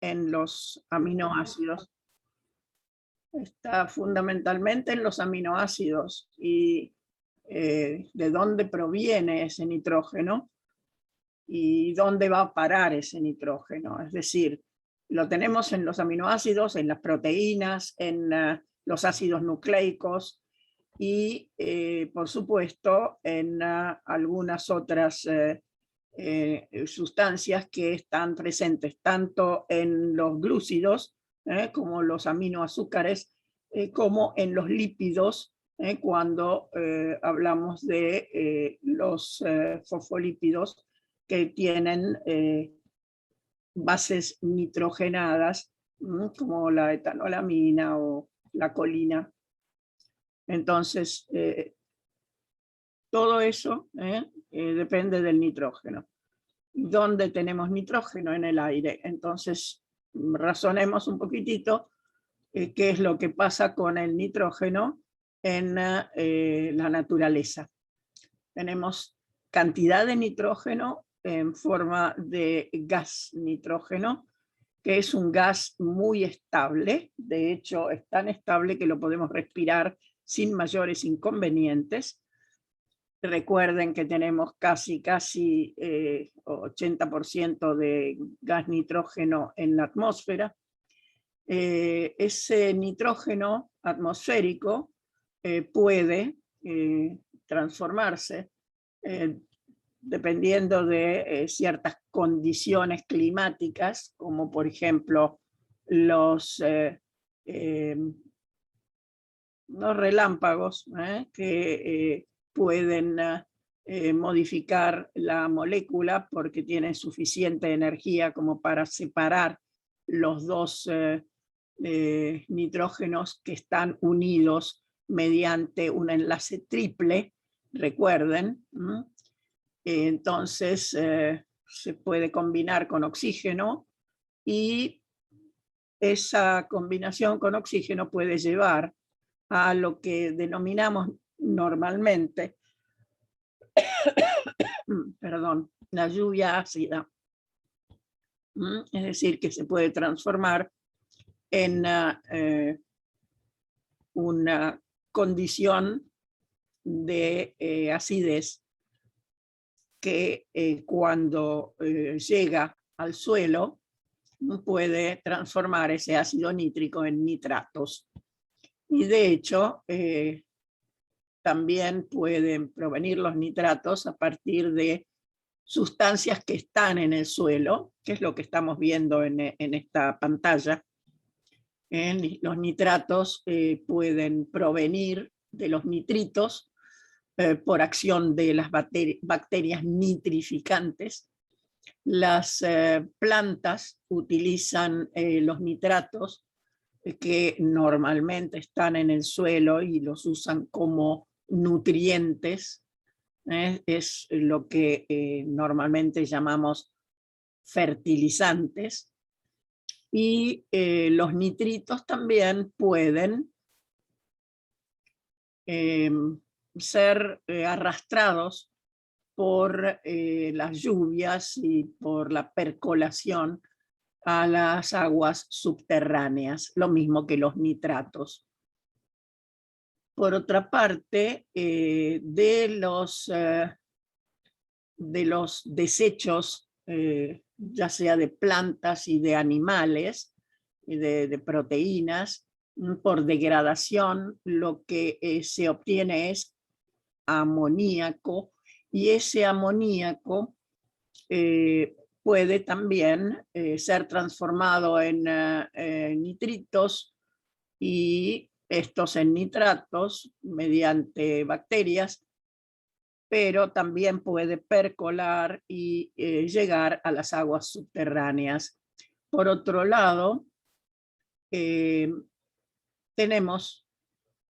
en los aminoácidos. Está fundamentalmente en los aminoácidos y de dónde proviene ese nitrógeno y dónde va a parar ese nitrógeno. Es decir, lo tenemos en los aminoácidos, en las proteínas, en los ácidos nucleicos y, por supuesto, en algunas otras sustancias que están presentes tanto en los glúcidos, como los aminoazúcares, como en los lípidos, cuando hablamos de los fosfolípidos que tienen bases nitrogenadas, como la etanolamina o la colina. Entonces, todo eso depende del nitrógeno. ¿Dónde tenemos nitrógeno? En el aire. Entonces, razonemos un poquitito qué es lo que pasa con el nitrógeno en la naturaleza. Tenemos cantidad de nitrógeno en forma de gas nitrógeno, que es un gas muy estable. De hecho, es tan estable que lo podemos respirar sin mayores inconvenientes. Recuerden que tenemos casi 80% de gas nitrógeno en la atmósfera. Ese nitrógeno atmosférico puede transformarse dependiendo de ciertas condiciones climáticas, como por ejemplo los relámpagos que pueden modificar la molécula porque tienen suficiente energía como para separar los dos nitrógenos que están unidos mediante un enlace triple, recuerden. Entonces se puede combinar con oxígeno y esa combinación con oxígeno puede llevar a lo que denominamos normalmente perdón, la lluvia ácida. Es decir, que se puede transformar en una condición de acidez que cuando llega al suelo puede transformar ese ácido nítrico en nitratos. Y de hecho, también pueden provenir los nitratos a partir de sustancias que están en el suelo, que es lo que estamos viendo en esta pantalla. Los nitratos pueden provenir de los nitritos por acción de las bacterias nitrificantes. Las plantas utilizan los nitratos que normalmente están en el suelo y los usan como nutrientes. Es lo que normalmente llamamos fertilizantes. Y los nitritos también pueden ser arrastrados por las lluvias y por la percolación a las aguas subterráneas, lo mismo que los nitratos. Por otra parte, de los desechos, ya sea de plantas y de animales, y de proteínas, por degradación, lo que se obtiene es amoníaco, y ese amoníaco puede también ser transformado en nitritos y estos en nitratos mediante bacterias, pero también puede percolar y llegar a las aguas subterráneas. Por otro lado, tenemos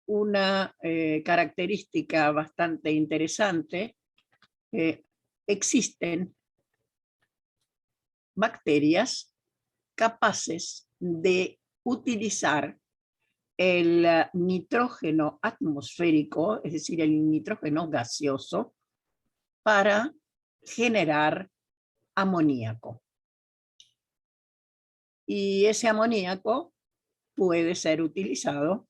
una característica bastante interesante. Existen bacterias capaces de utilizar el nitrógeno atmosférico, es decir, el nitrógeno gaseoso, para generar amoníaco. Y ese amoníaco puede ser utilizado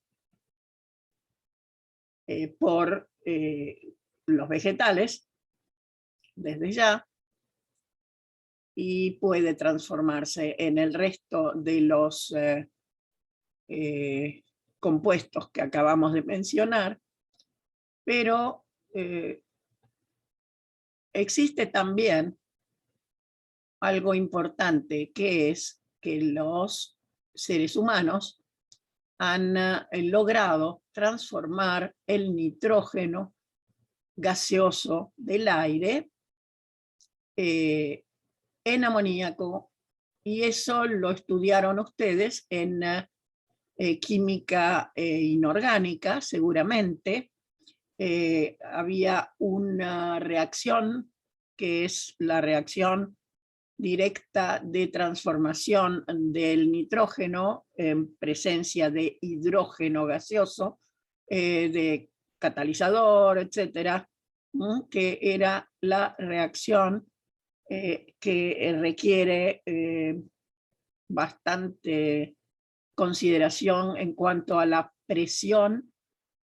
por los vegetales desde ya, y puede transformarse en el resto de los compuestos que acabamos de mencionar, pero existe también algo importante, que es que los seres humanos han logrado transformar el nitrógeno gaseoso del aire en amoníaco, y eso lo estudiaron ustedes en química inorgánica, seguramente. Había una reacción que es la reacción directa de transformación del nitrógeno en presencia de hidrógeno gaseoso, de catalizador, etcétera, que era la reacción que requiere bastante consideración en cuanto a la presión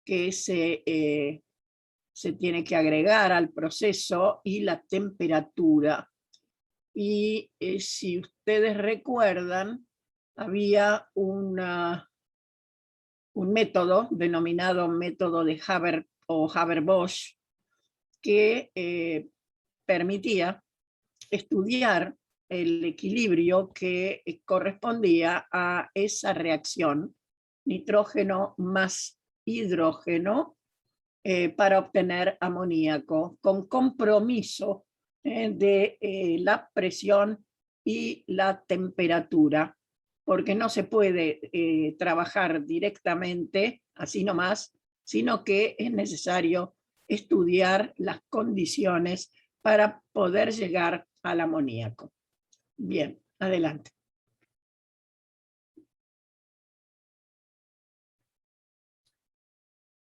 que se tiene que agregar al proceso y la temperatura. Y si ustedes recuerdan, había un método denominado método de Haber o Haber-Bosch, que permitía estudiar el equilibrio que correspondía a esa reacción, nitrógeno más hidrógeno, para obtener amoníaco, con compromiso de la presión y la temperatura, porque no se puede trabajar directamente así nomás, sino que es necesario estudiar las condiciones para poder llegar al amoníaco. Bien, adelante.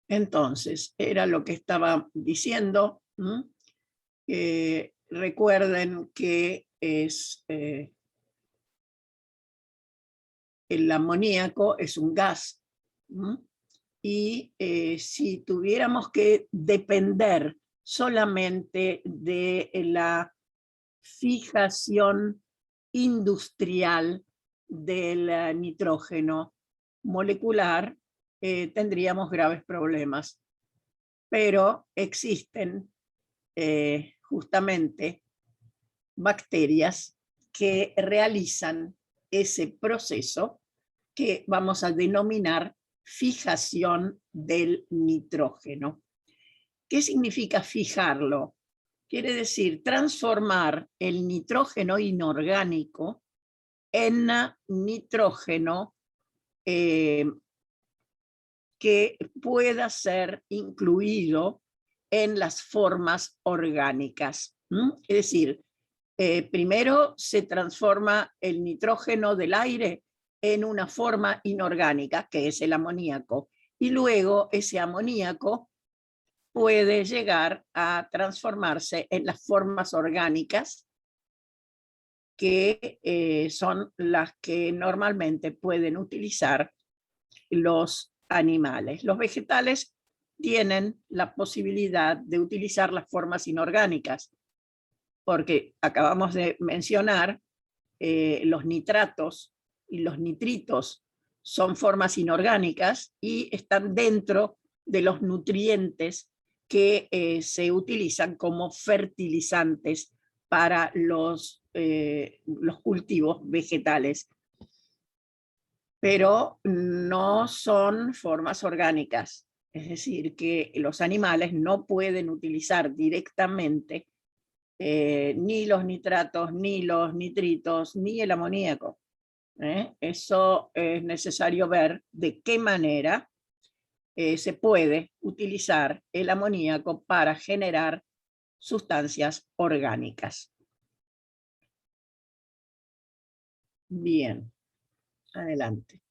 Entonces, era lo que estaba diciendo. Recuerden que el amoníaco es un gas. Y si tuviéramos que depender solamente de la fijación industrial del nitrógeno molecular, tendríamos graves problemas. Pero existen justamente bacterias que realizan ese proceso que vamos a denominar fijación del nitrógeno. ¿Qué significa fijarlo? Quiere decir transformar el nitrógeno inorgánico en nitrógeno que pueda ser incluido en las formas orgánicas. Es decir, primero se transforma el nitrógeno del aire en una forma inorgánica, que es el amoníaco, y luego ese amoníaco puede llegar a transformarse en las formas orgánicas, que son las que normalmente pueden utilizar los animales. Los vegetales tienen la posibilidad de utilizar las formas inorgánicas, porque acabamos de mencionar los nitratos y los nitritos son formas inorgánicas y están dentro de los nutrientes que se utilizan como fertilizantes para los cultivos vegetales. Pero no son formas orgánicas, es decir, que los animales no pueden utilizar directamente ni los nitratos, ni los nitritos, ni el amoníaco. Eso es necesario ver de qué manera se puede utilizar el amoníaco para generar sustancias orgánicas. Bien, adelante.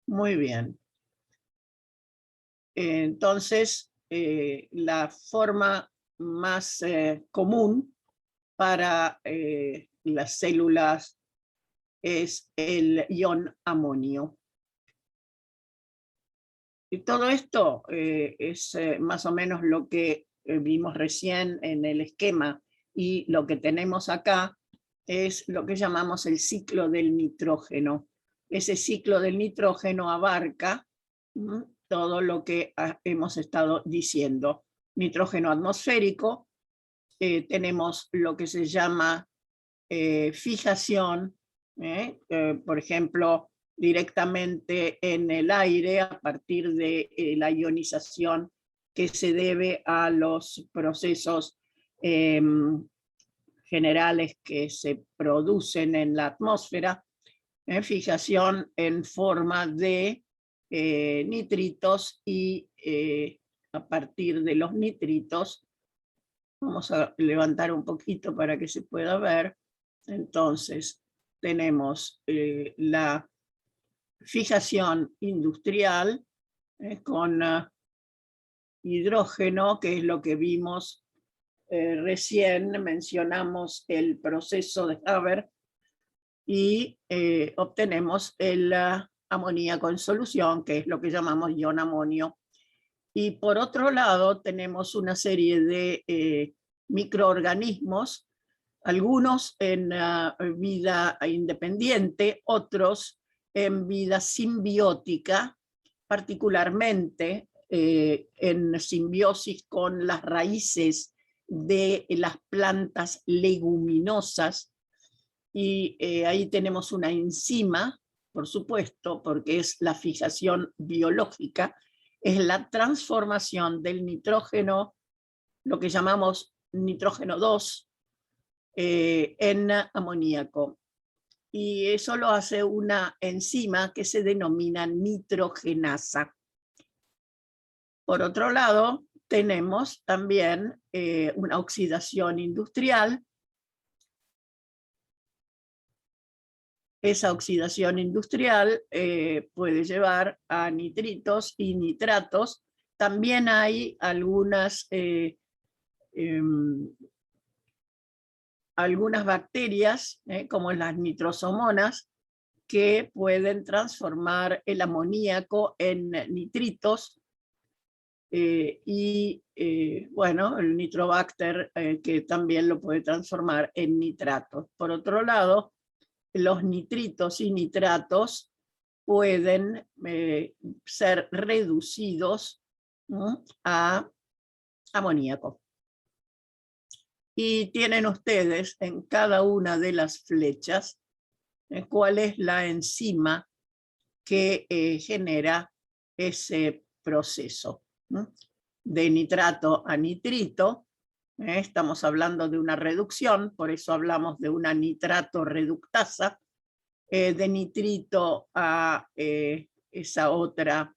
Muy bien. Entonces, la forma más común para las células es el ion amonio. Y todo esto es más o menos lo que vimos recién en el esquema, y lo que tenemos acá es lo que llamamos el ciclo del nitrógeno. Ese ciclo del nitrógeno abarca todo lo que hemos estado diciendo. Nitrógeno atmosférico, tenemos lo que se llama fijación, por ejemplo, directamente en el aire a partir de la ionización que se debe a los procesos generales que se producen en la atmósfera, fijación en forma de nitritos, y a partir de los nitritos, vamos a levantar un poquito para que se pueda ver. Entonces tenemos la fijación industrial con hidrógeno, que es lo que vimos recién, mencionamos el proceso de Haber, y obtenemos el amoníaco en solución, que es lo que llamamos ion amonio. Y por otro lado tenemos una serie de microorganismos, algunos en vida independiente, otros en vida simbiótica, particularmente en simbiosis con las raíces de las plantas leguminosas. Y ahí tenemos una enzima, por supuesto, porque es la fijación biológica, es la transformación del nitrógeno, lo que llamamos nitrógeno 2, en amoníaco. Y eso lo hace una enzima que se denomina nitrogenasa. Por otro lado, tenemos también una oxidación industrial. Esa oxidación industrial puede llevar a nitritos y nitratos. También hay algunas bacterias, como las nitrosomonas, que pueden transformar el amoníaco en nitritos, y bueno, el nitrobacter, que también lo puede transformar en nitratos. Por otro lado, los nitritos y nitratos pueden ser reducidos a amoníaco. Y tienen ustedes en cada una de las flechas cuál es la enzima que genera ese proceso de nitrato a nitrito. Estamos hablando de una reducción, por eso hablamos de una nitrato reductasa, de nitrito a esa otra,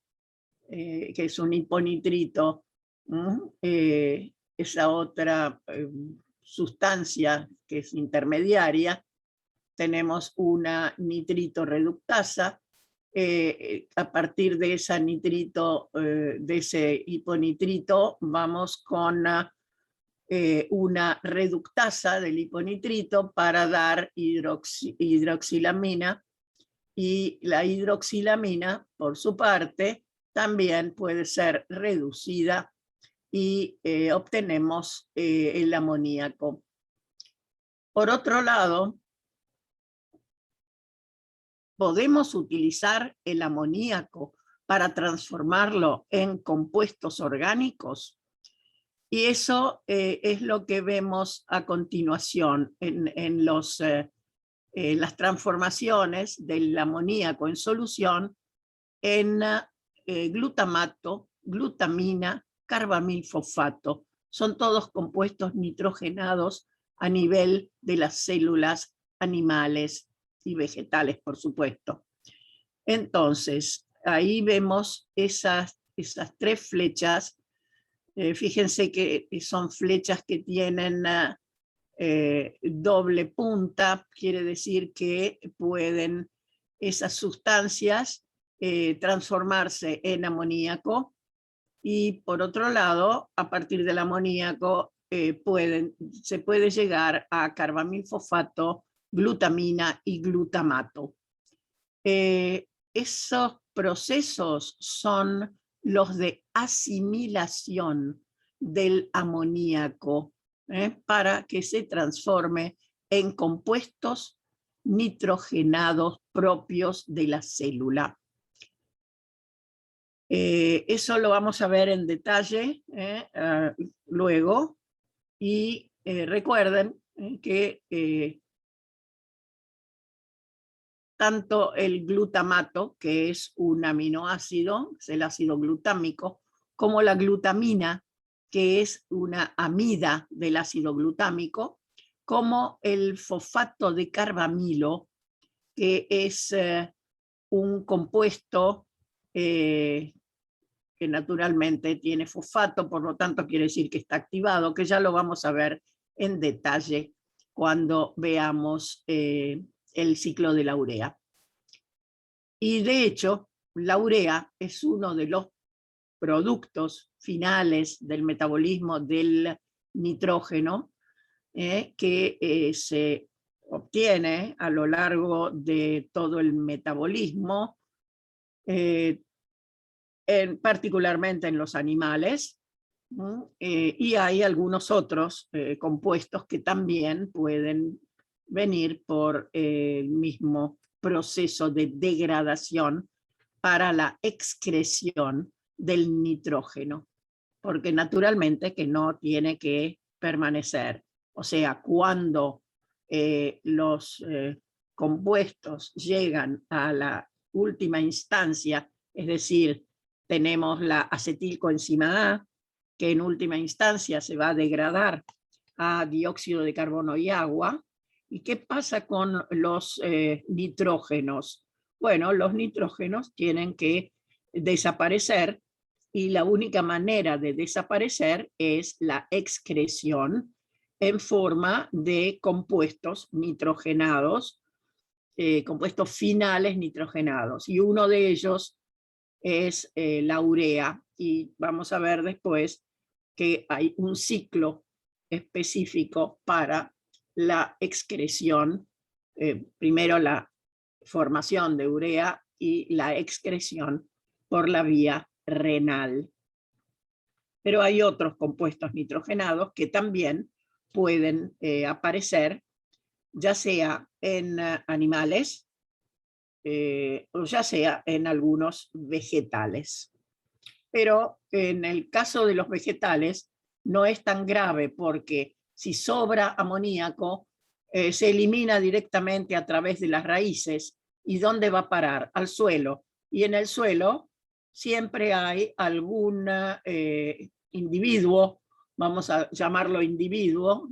que es un hiponitrito, esa otra sustancia que es intermediaria. Tenemos una nitrito reductasa. A partir de esa nitrito, de ese hiponitrito, vamos con una reductasa del hiponitrito para dar hidroxilamina, y la hidroxilamina, por su parte, también puede ser reducida y obtenemos el amoníaco. Por otro lado, podemos utilizar el amoníaco para transformarlo en compuestos orgánicos. Y eso es lo que vemos a continuación en las transformaciones del amoníaco en solución en glutamato, glutamina, carbamilfosfato. Son todos compuestos nitrogenados a nivel de las células animales y vegetales, por supuesto. Entonces, ahí vemos esas tres flechas. Fíjense que son flechas que tienen doble punta, quiere decir que pueden esas sustancias transformarse en amoníaco, y por otro lado, a partir del amoníaco, se puede llegar a carbamilfosfato, glutamina y glutamato. Esos procesos son los de asimilación del amoníaco para que se transforme en compuestos nitrogenados propios de la célula. Eso lo vamos a ver en detalle luego, y recuerden que tanto el glutamato, que es un aminoácido, es el ácido glutámico, como la glutamina, que es una amida del ácido glutámico, como el fosfato de carbamilo, que es un compuesto que naturalmente tiene fosfato, por lo tanto quiere decir que está activado, que ya lo vamos a ver en detalle cuando veamos el ciclo de la urea. Y de hecho, la urea es uno de los productos finales del metabolismo del nitrógeno que se obtiene a lo largo de todo el metabolismo, particularmente en los animales, y hay algunos otros compuestos que también pueden venir por el mismo proceso de degradación para la excreción del nitrógeno, porque naturalmente que no tiene que permanecer. O sea, cuando los compuestos llegan a la última instancia, es decir, tenemos la acetilcoenzima A, que en última instancia se va a degradar a dióxido de carbono y agua. ¿Y qué pasa con los nitrógenos? Bueno, los nitrógenos tienen que desaparecer, y la única manera de desaparecer es la excreción en forma de compuestos nitrogenados, compuestos finales nitrogenados, y uno de ellos es la urea, y vamos a ver después que hay un ciclo específico para la excreción, primero la formación de urea y la excreción por la vía renal. Pero hay otros compuestos nitrogenados que también pueden aparecer, ya sea en animales o ya sea en algunos vegetales. Pero en el caso de los vegetales no es tan grave, porque si sobra amoníaco se elimina directamente a través de las raíces. ¿Y dónde va a parar? Al suelo. Y en el suelo siempre hay algún individuo, vamos a llamarlo individuo,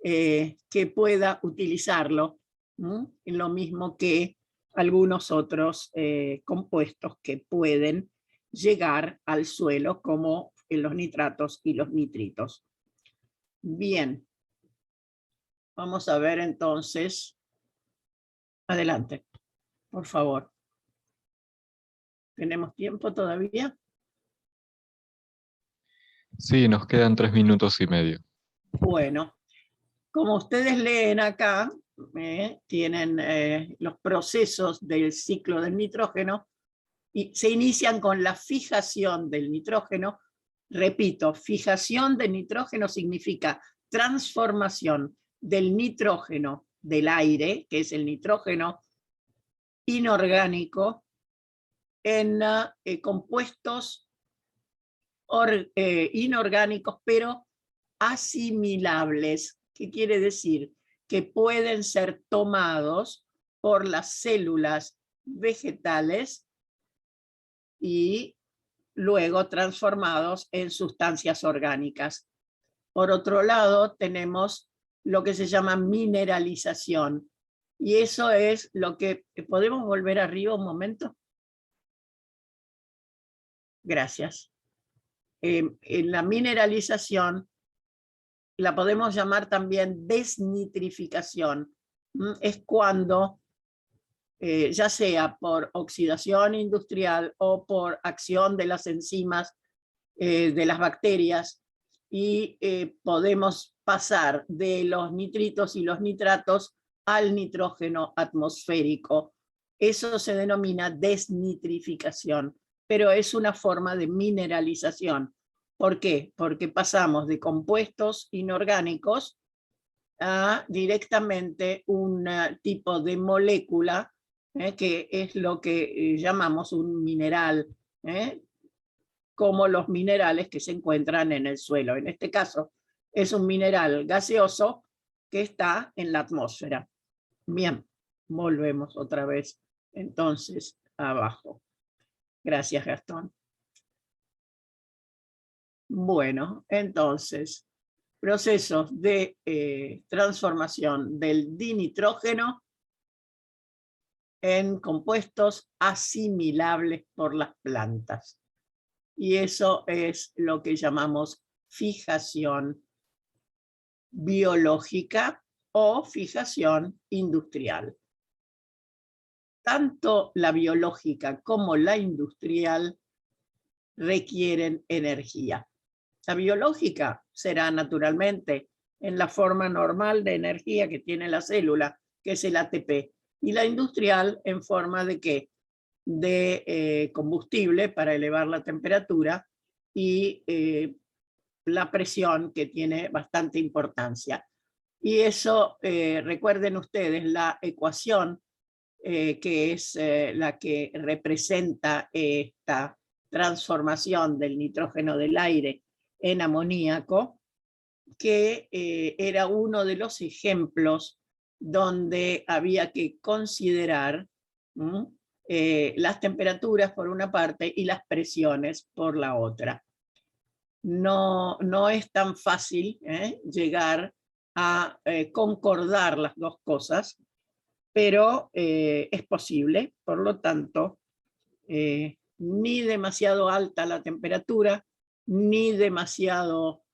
que pueda utilizarlo, lo mismo que algunos otros compuestos que pueden llegar al suelo, como los nitratos y los nitritos. Bien, vamos a ver entonces. Adelante, por favor. ¿Tenemos tiempo todavía? Sí, nos quedan 3 minutos y medio. Bueno, como ustedes leen acá, tienen los procesos del ciclo del nitrógeno, y se inician con la fijación del nitrógeno. Repito, fijación del nitrógeno significa transformación del nitrógeno del aire, que es el nitrógeno inorgánico, en compuestos inorgánicos, pero asimilables. ¿Qué quiere decir? Que pueden ser tomados por las células vegetales y luego transformados en sustancias orgánicas. Por otro lado, tenemos lo que se llama mineralización, y eso es lo que... ¿Podemos volver arriba un momento? Gracias. En la mineralización la podemos llamar también desnitrificación. Es cuando, ya sea por oxidación industrial o por acción de las enzimas de las bacterias, y podemos pasar de los nitritos y los nitratos al nitrógeno atmosférico. Eso se denomina desnitrificación, pero es una forma de mineralización. ¿Por qué? Porque pasamos de compuestos inorgánicos a directamente un tipo de molécula que es lo que llamamos un mineral, como los minerales que se encuentran en el suelo. En este caso es un mineral gaseoso que está en la atmósfera. Bien, volvemos otra vez entonces abajo. Gracias, Gastón. Bueno, entonces, procesos de transformación del dinitrógeno en compuestos asimilables por las plantas. Y eso es lo que llamamos fijación biológica o fijación industrial. Tanto la biológica como la industrial requieren energía. La biológica será naturalmente en la forma normal de energía que tiene la célula, que es el ATP, y la industrial en forma de ¿qué? De combustible para elevar la temperatura y la presión, que tiene bastante importancia. Y eso, recuerden ustedes, la ecuación que es la que representa esta transformación del nitrógeno del aire en amoníaco, que era uno de los ejemplos donde había que considerar las temperaturas por una parte y las presiones por la otra. No es tan fácil llegar a concordar las dos cosas, pero es posible. Por lo tanto, ni demasiado alta la temperatura, ni demasiado